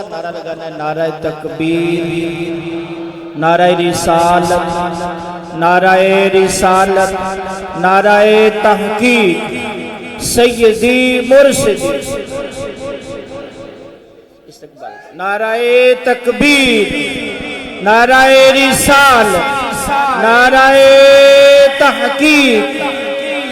नारा लगाना है, नारा तकबीर, नारा रिसालत, नारा रिसालत, नारा तहकीक, सैयदी मुर्शिदी, नारा तकबीर, नारा रिसालत, नारा तहकीक,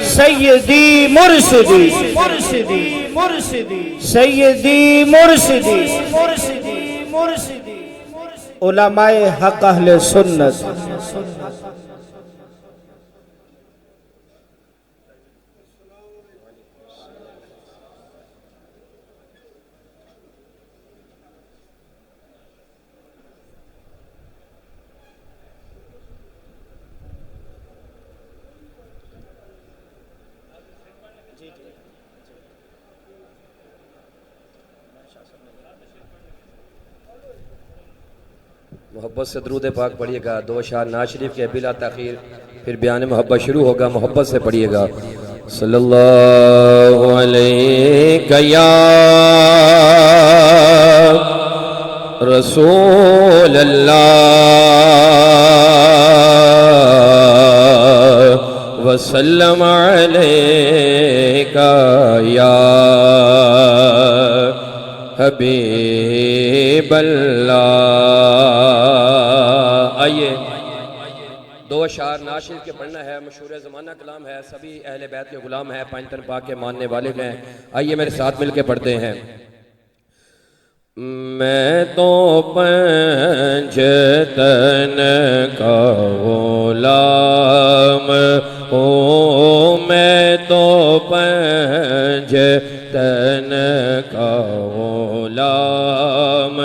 सैयदी मुर्शिदी, मुर्शिदी, मुर्शिदी, सैयदी मुर्शिदी, मुर्शिदी, मुर्शिदी, उलमाए हक अहले सुन्नत। मोहब्बत से दरूद पाक पढ़िएगा। दो अशआर नाज शरीफ के बिला ताखीर, फिर बयान मोहब्बत शुरू होगा। मोहब्बत से पढ़िएगा। सल्लल्लाहु अलैहि या रसूल अल्लाह वसल्लम अलैका या हबीब अल्लाह। आइए दो अशार नाशिर के पढ़ना है। मशहूर ज़माना कलाम है, सभी अहले बैत के गुलाम है, पंजतन पाक के मानने वाले हैं। आइए मेरे साथ मिलके पढ़ते हैं। मैं तो पंजतन का गुलाम हूँ, मैं तो पंजतन का गुलाम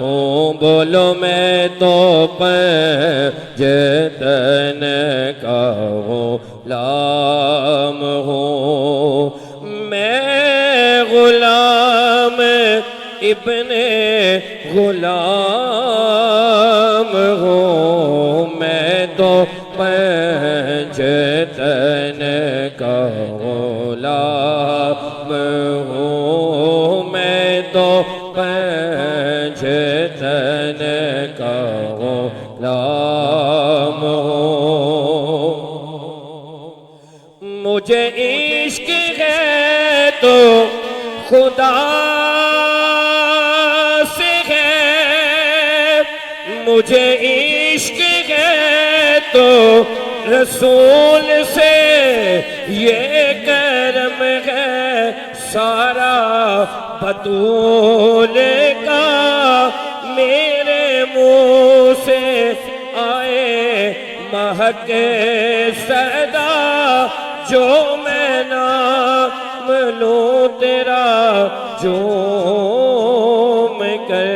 हूँ। बोलो मैं तो पंजतन का गुलाम हूँ। मैं गुलाम इब्ने गुलाम हूँ, मैं तो पंजतन का गुलाम हूँ, मैं तो पंजतन का गुलाम हूँ। मुझे इश्क है तो खुदा से है, मुझे इश्क है तो रसूल से, ये करम है सारा बतूल का। मेरे मुंह से आए महक सदा, जो मैं नाम लूं तेरा झूम कर।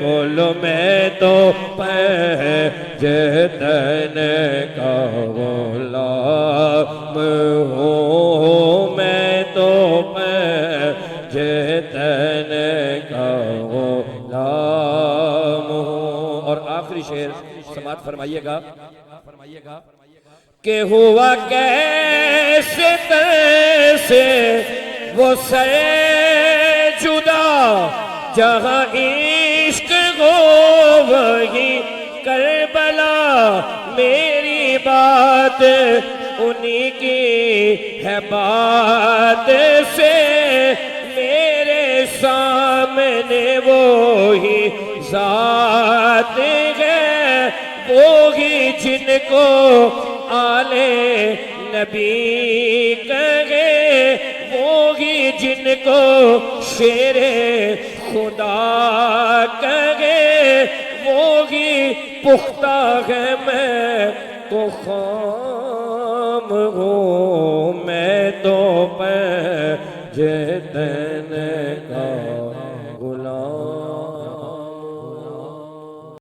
बोलो मैं तो पंजतन का गुलाम हूँ, मैं तो पंजतन का गुलाम हूँ। और आखिरी शेर समात फरमाइएगा कि हुआ कैसे तैसे वो से जुदा, जहाँ इश्क हो वही करबला। मेरी बात उन्हीं की है बात से, मेरे सामने वो ही ज़ात है, वो ही जिनको आले नबी कहे, वो ही जिनको शेरे खुदा कहे, वो ही पुख्ता है मैं तो खाम हूँ, मैं तो पंजतन